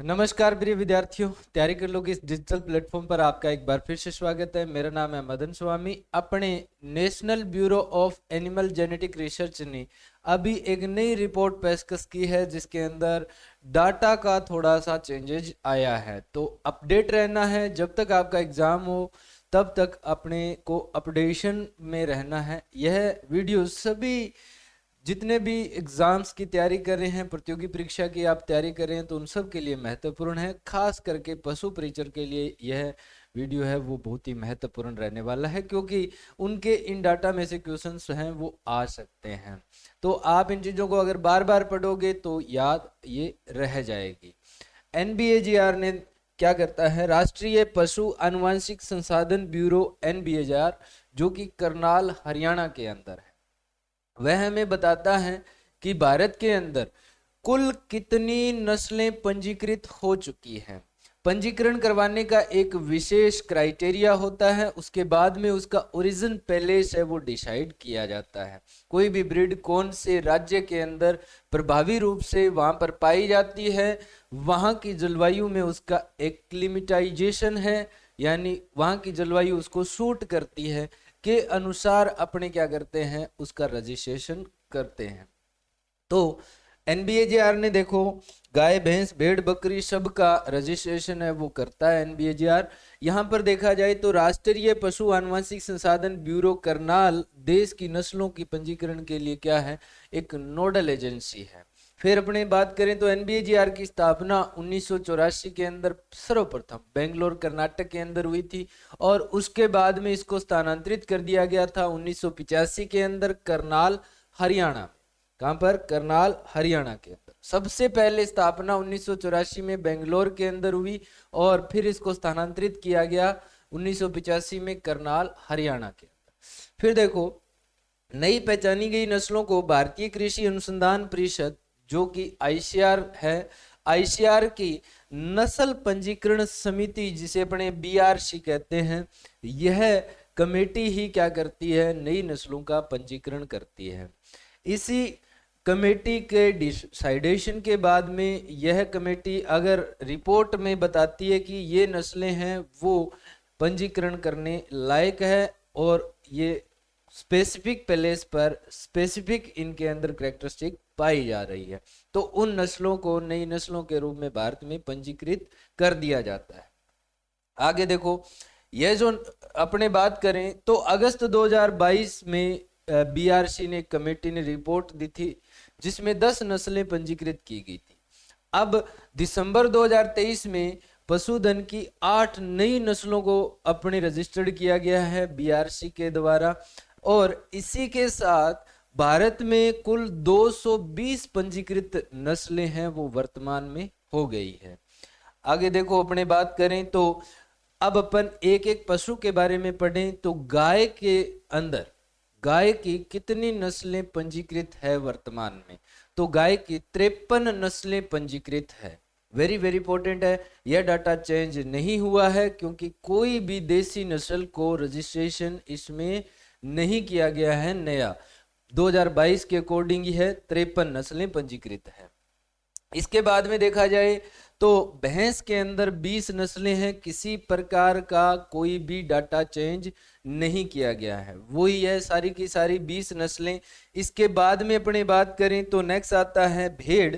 नमस्कार प्रिय विद्यार्थियों, तैयारी कर लो कि इस डिजिटल प्लेटफॉर्म पर आपका एक बार फिर से स्वागत है। मेरा नाम है मदन स्वामी। अपने national bureau of animal genetic research ने अभी एक नई रिपोर्ट पेशकश की है जिसके अंदर डाटा का थोड़ा सा चेंजेज आया है। तो अपडेट रहना है, जब तक आपका एग्जाम हो तब तक अपने को अपडेशन में रहना है। यह वीडियो सभी जितने भी एग्जाम्स की तैयारी कर रहे हैं, प्रतियोगी परीक्षा की आप तैयारी कर रहे हैं, तो उन सब के लिए महत्वपूर्ण है। खास करके पशु परिचर के लिए यह वीडियो है वो बहुत ही महत्वपूर्ण रहने वाला है, क्योंकि उनके इन डाटा में से क्वेश्चंस हैं वो आ सकते हैं। तो आप इन चीज़ों को अगर बार बार पढ़ोगे तो याद ये रह जाएगी। एनबीएजीआर ने क्या करता है, राष्ट्रीय पशु आनुवंशिक संसाधन ब्यूरो एनबीएजीआर, जो कि करनाल हरियाणा के अंदर है, वह हमें बताता है कि भारत के अंदर कुल कितनी नस्लें पंजीकृत हो चुकी हैं। पंजीकरण करवाने का एक विशेष क्राइटेरिया होता है, उसके बाद में उसका ओरिजिन पैलेस है वो डिसाइड किया जाता है। कोई भी ब्रीड कौन से राज्य के अंदर प्रभावी रूप से वहां पर पाई जाती है, वहां की जलवायु में उसका एक्लिमेटाइजेशन है, यानी वहां की जलवायु उसको सूट करती है के अनुसार अपने क्या करते हैं, उसका रजिस्ट्रेशन करते हैं। तो एनबीएजीआर ने देखो, गाय भैंस भेड़ बकरी सब का रजिस्ट्रेशन है वो करता है एनबीएजीआर। यहां पर देखा जाए तो राष्ट्रीय पशु आनुवंशिक संसाधन ब्यूरो करनाल देश की नस्लों की पंजीकरण के लिए क्या है, एक नोडल एजेंसी है। फिर अपने बात करें तो एनबीएजीआर की स्थापना 1984 के अंदर सर्वप्रथम बेंगलोर कर्नाटक के अंदर हुई थी, और उसके बाद में इसको स्थानांतरित कर दिया गया था 1985 के अंदर करनाल हरियाणा। कहां पर? करनाल हरियाणा के अंदर। सबसे पहले स्थापना 1984 में बेंगलोर के अंदर हुई और फिर इसको स्थानांतरित किया गया 1985 में करनाल हरियाणा के अंदर। फिर देखो, नई पहचानी गई नस्लों को भारतीय कृषि अनुसंधान परिषद, जो कि आईसीआर है, आईसीआर की नस्ल पंजीकरण समिति, जिसे अपने बीआरसी कहते हैं, यह कमेटी ही क्या करती है, नई नस्लों का पंजीकरण करती है। इसी कमेटी के डिसाइडेशन के बाद में यह कमेटी अगर रिपोर्ट में बताती है कि ये नस्लें हैं वो पंजीकरण करने लायक है और ये स्पेसिफिक प्लेस पर स्पेसिफिक इनके अंदर कैरेक्टरिस्टिक पाई जा रही है, तो उन नस्लों को नई नस्लों के रूप में भारत में पंजीकृत कर दिया जाता है। आगे देखो, यह जो अपने बात करें तो अगस्त 2022 में बीआरसी ने कमेटी ने रिपोर्ट दी थी जिसमें 10 नस्लें पंजीकृत की गई थी। अब दिसंबर 2023 में पशुधन की 8 नई नस्लों को अपने रजिस्टर्ड किया गया है बीआरसी के द्वारा, और इसी के साथ भारत में कुल 220 पंजीकृत नस्लें हैं वो वर्तमान में हो गई है। आगे देखो, अपने बात करें तो अब अपन एक एक पशु के बारे में पढ़ें तो गाय के अंदर गाय की कितनी नस्लें पंजीकृत है वर्तमान में, तो गाय की 53 नस्लें पंजीकृत है। वेरी वेरी इंपॉर्टेंट है, यह डाटा चेंज नहीं हुआ है क्योंकि कोई भी देसी नस्ल को रजिस्ट्रेशन इसमें नहीं किया गया है नया। 2022 के अकॉर्डिंग ही है, 53 नस्लें पंजीकृत है। इसके बाद में देखा जाए तो भैंस के अंदर 20 नस्लें हैं, किसी प्रकार का कोई भी डाटा चेंज नहीं किया गया है, वही है सारी की सारी 20 नस्लें। इसके बाद में अपने बात करें तो नेक्स्ट आता है भेड़।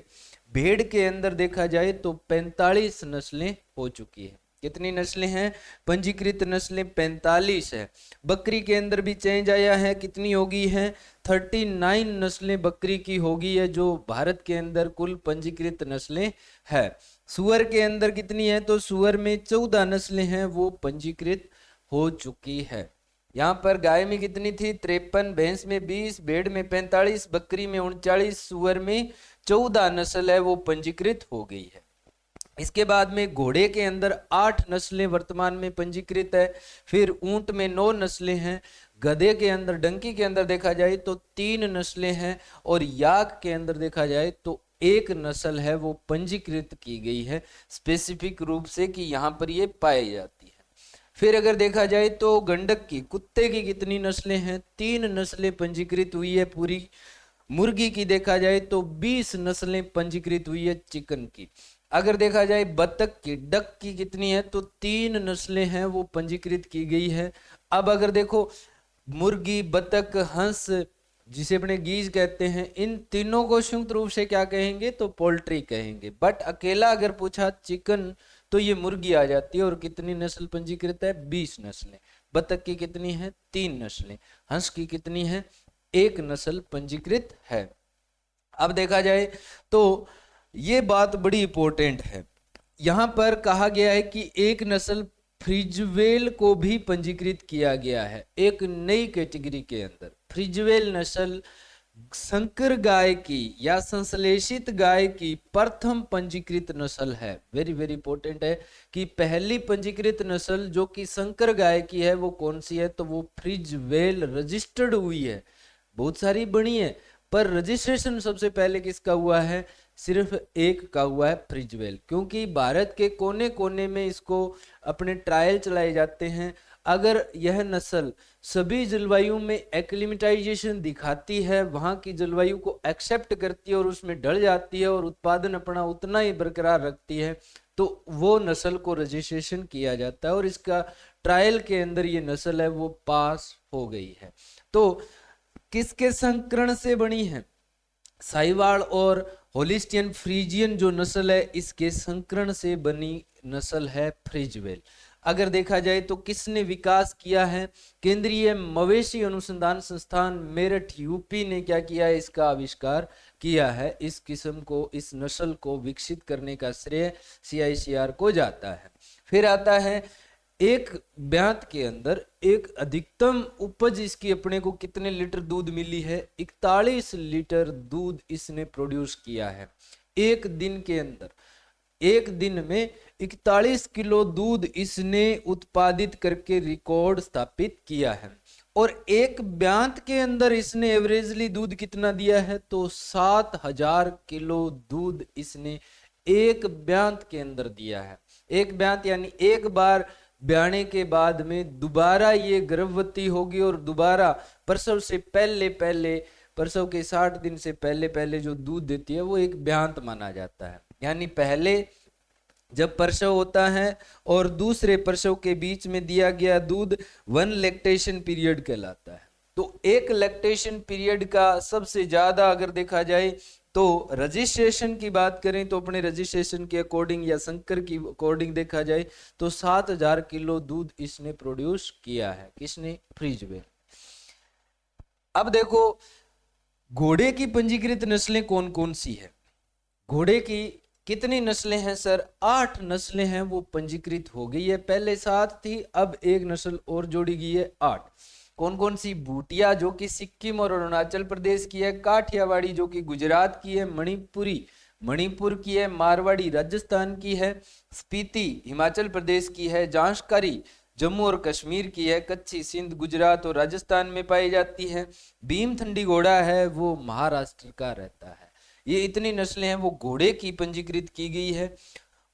भेड़ के अंदर देखा जाए तो 45 नस्लें हो चुकी है। कितनी नस्लें हैं? पंजीकृत नस्लें 45 है। बकरी के अंदर भी चेंज आया है, कितनी होगी है? 39 नस्लें बकरी की होगी है, जो भारत के अंदर कुल पंजीकृत नस्लें है। सुअर के अंदर कितनी है? तो सुअर में 14 नस्लें हैं वो पंजीकृत हो चुकी है। यहाँ पर गाय में कितनी थी? 53, भैंस में 20, भेड़ में 45, बकरी में 39, सुअर में 14 नस्ल है वो पंजीकृत हो गई है। इसके बाद में घोड़े के अंदर 8 नस्लें वर्तमान में पंजीकृत है। फिर ऊंट में 9 नस्लें हैं। गधे के अंदर, डंकी के अंदर देखा जाए तो 3 नस्लें हैं, और याक के अंदर देखा जाए तो एक नस्ल है वो पंजीकृत की गई है स्पेसिफिक रूप से कि यहाँ पर ये पाई जाती है। फिर अगर देखा जाए तो गंडक की, कुत्ते की कितनी नस्लें हैं? 3 नस्लें पंजीकृत हुई है पूरी। मुर्गी की देखा जाए तो 20 नस्लें पंजीकृत हुई है चिकन की। अगर देखा जाए बतख की, डक की कितनी है, तो 3 नस्लें हैं वो पंजीकृत की गई है। अब अगर देखो मुर्गी, बतख, हंस, जिसे अपने गीज कहते हैं, इन तीनों को संयुक्त रूप से क्या कहेंगे, तो पोल्ट्री कहेंगे। बट अकेला अगर पूछा चिकन, तो ये मुर्गी आ जाती है। और कितनी नस्ल पंजीकृत है, 20 नस्लें। बतख की कितनी है, 3 नस्लें। हंस की कितनी है, 1 नस्ल पंजीकृत है। अब देखा जाए तो ये बात बड़ी इंपॉर्टेंट है। यहां पर कहा गया है कि एक नस्ल फ्रिजवेल को भी पंजीकृत किया गया है एक नई कैटेगरी के अंदर। फ्रिजवेल नस्ल संकर गाय की या संश्लेषित गाय की प्रथम पंजीकृत नस्ल है। वेरी वेरी इंपॉर्टेंट है कि पहली पंजीकृत नस्ल जो कि संकर गाय की है वो कौन सी है, तो वो फ्रिजवेल रजिस्टर्ड हुई है। बहुत सारी बनी है, पर रजिस्ट्रेशन सबसे पहले किसका हुआ है, सिर्फ एक का हुआ है, फ्रिजवेल। क्योंकि भारत के कोने कोने में इसको अपने ट्रायल चलाए जाते हैं। अगर यह नस्ल सभी जलवायु में एक्लिमेटाइजेशन दिखाती है, वहां की जलवायु को एक्सेप्ट करती है और उसमें ढल जाती है और उत्पादन अपना उतना ही बरकरार रखती है, तो वो नस्ल को रजिस्ट्रेशन किया जाता है। और इसका ट्रायल के अंदर ये नस्ल है वो पास हो गई है। तो किसके संकरण से बनी है, साहिवाल और होलिस्टियन फ्रीजियन जो नस्ल है, इसके संकरण से बनी नस्ल है फ्रिजवेल। अगर देखा जाए तो किसने विकास किया है, केंद्रीय मवेशी अनुसंधान संस्थान मेरठ यूपी ने क्या किया है, इसका आविष्कार किया है। इस किस्म को, इस नस्ल को विकसित करने का श्रेय CICR को जाता है। फिर आता है एक ब्यात के अंदर एक अधिकतम उपज इसकी अपने को कितने लीटर दूध मिली है, 41 लीटर दूध इसने प्रोड्यूस किया है एक दिन के अंदर। एक दिन में 41 किलो दूध इसने उत्पादित करके रिकॉर्ड स्थापित किया है। और एक ब्यात के अंदर इसने एवरेजली दूध कितना दिया है, तो 7000 किलो दूध इसने एक ब्यात के अंदर दिया है। एक ब्यात यानी एक बार ब्याने के बाद में दोबारा ये गर्भवती होगी और दोबारा प्रसव से पहले पहले, प्रसव के 60 दिन से पहले पहले जो दूध देती है वो एक ब्यांत माना जाता है। यानी पहले जब प्रसव होता है और दूसरे प्रसव के बीच में दिया गया दूध 1 लैक्टेशन पीरियड कहलाता है। तो एक लैक्टेशन पीरियड का सबसे ज्यादा अगर देखा जाए तो रजिस्ट्रेशन की बात करें तो अपने रजिस्ट्रेशन के अकॉर्डिंग या संकर की अकॉर्डिंग देखा जाए तो 7000 किलो दूध इसने प्रोड्यूस किया है, किसने, फ्रिजवेल। अब देखो घोड़े की पंजीकृत नस्लें कौन कौन सी है। घोड़े की कितनी नस्लें हैं सर, 8 नस्लें हैं वो पंजीकृत हो गई है। पहले 7 थी, अब एक नस्ल और जोड़ी गई है, 8। कौन कौन सी, भूटिया जो कि सिक्किम और अरुणाचल प्रदेश की है, काठियावाड़ी जो कि गुजरात की है, मणिपुरी मणिपुर की है, मारवाड़ी राजस्थान की है, स्पीति हिमाचल प्रदेश की है, जांशकारी जम्मू और कश्मीर की है, कच्छी सिंध गुजरात और राजस्थान में पाई जाती है, भीमथंडी घोड़ा है वो महाराष्ट्र का रहता है। ये इतनी नस्लें हैं वो घोड़े की पंजीकृत की गई है।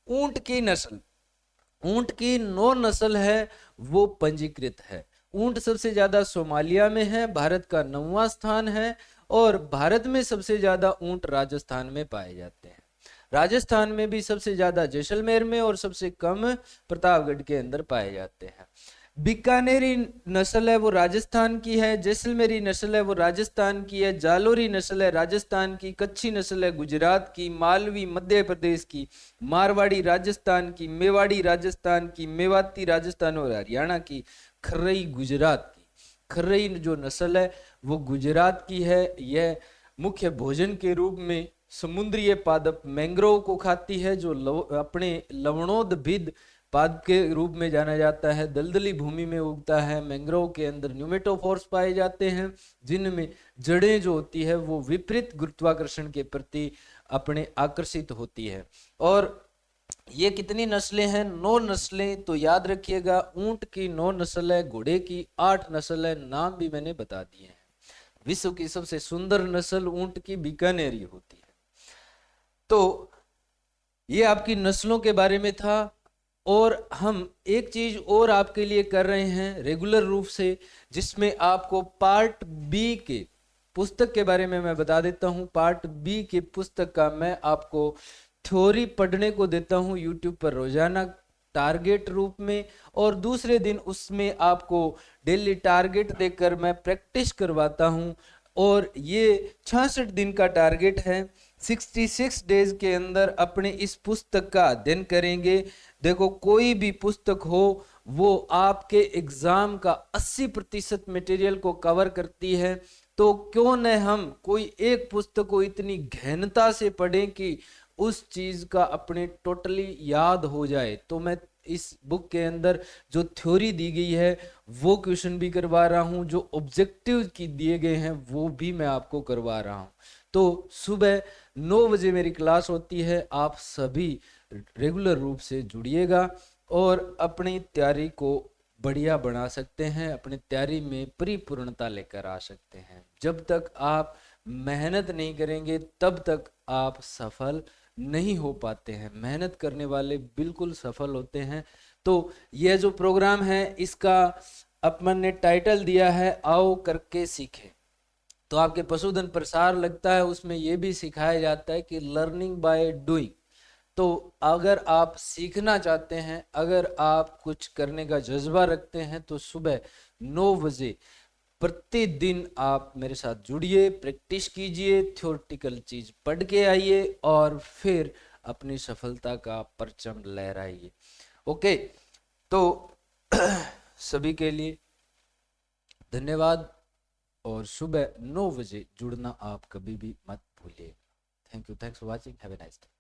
ऊंट की नस्ल, ऊंट की 9 नस्ल है वो पंजीकृत है। ऊंट सबसे ज्यादा सोमालिया में है, भारत का 9वां स्थान है। और भारत में सबसे ज्यादा ऊंट राजस्थान में पाए जाते हैं। राजस्थान में भी सबसे ज्यादा जैसलमेर में और सबसे कम प्रतापगढ़ के अंदर पाए जाते हैं। बीकानेरी नस्ल है वो राजस्थान की है, जैसलमेरी नस्ल है वो राजस्थान की है, जालोरी नस्ल है राजस्थान की, कच्छी नस्ल है गुजरात की, मालवी मध्य प्रदेश की, मारवाड़ी राजस्थान की, मेवाड़ी राजस्थान की, मेवाती राजस्थान और हरियाणा की, खर्रई गुजरात की। खर्रई जो नस्ल है वो गुजरात की है। यह मुख्य भोजन के रूप में समुद्री पादप मैंग्रोव को खाती है, जो अपने लवणोद्भिद पादप के रूप में जाना जाता है। दलदली भूमि में उगता है। मैंग्रोव के अंदर न्यूमेटोफोर्स पाए जाते हैं, जिनमें जड़ें जो होती है वो विपरीत गुरुत्वाकर्षण के प्रति अपने आकर्षित होती है। और ये कितनी नस्लें हैं, 9 नस्लें। तो याद रखिएगा, ऊंट की 9 नस्ल है, घोड़े की 8 नस्ल है, नाम भी मैंने बता दिए हैं। विश्व की सबसे सुंदर नस्ल ऊंट की बीकानेरी होती है। तो ये आपकी नस्लों के बारे में था। और हम एक चीज और आपके लिए कर रहे हैं रेगुलर रूप से, जिसमें आपको पार्ट बी के पुस्तक के बारे में मैं बता देता हूं। पार्ट बी के पुस्तक का मैं आपको थ्योरी पढ़ने को देता हूँ यूट्यूब पर रोजाना टारगेट रूप में, और दूसरे दिन उसमें आपको डेली टारगेट देकर मैं प्रैक्टिस करवाता हूँ। और ये 66 दिन का टारगेट है। 66 डेज के अंदर अपने इस पुस्तक का अध्ययन करेंगे। देखो, कोई भी पुस्तक हो वो आपके एग्जाम का 80% मटेरियल को कवर करती है, तो क्यों न हम कोई एक पुस्तक को इतनी गहनता से पढ़ें कि उस चीज का अपने टोटली याद हो जाए। तो मैं इस बुक के अंदर जो थ्योरी दी गई है वो क्वेश्चन भी करवा रहा हूँ, जो ऑब्जेक्टिव की दिए गए हैं वो भी मैं आपको करवा रहा हूँ। तो सुबह 9 बजे मेरी क्लास होती है, आप सभी रेगुलर रूप से जुड़िएगा और अपनी तैयारी को बढ़िया बना सकते हैं, अपनी तैयारी में परिपूर्णता लेकर आ सकते हैं। जब तक आप मेहनत नहीं करेंगे तब तक आप सफल नहीं हो पाते हैं। मेहनत करने वाले बिल्कुल सफल होते हैं। तो यह जो प्रोग्राम है इसका अपन ने टाइटल दिया है आओ करके सीखें। तो आपके पशुधन प्रसार लगता है, उसमें यह भी सिखाया जाता है कि लर्निंग बाय डूइंग। तो अगर आप सीखना चाहते हैं, अगर आप कुछ करने का जज्बा रखते हैं, तो सुबह 9 बजे प्रतिदिन आप मेरे साथ जुड़िए, प्रैक्टिस कीजिए, थ्योरेटिकल चीज पढ़ के आइए और फिर अपनी सफलता का परचम लहराइए। ओके, तो सभी के लिए धन्यवाद और सुबह 9 बजे जुड़ना आप कभी भी मत भूलिए। Thank you, thanks for watching, have a nice day.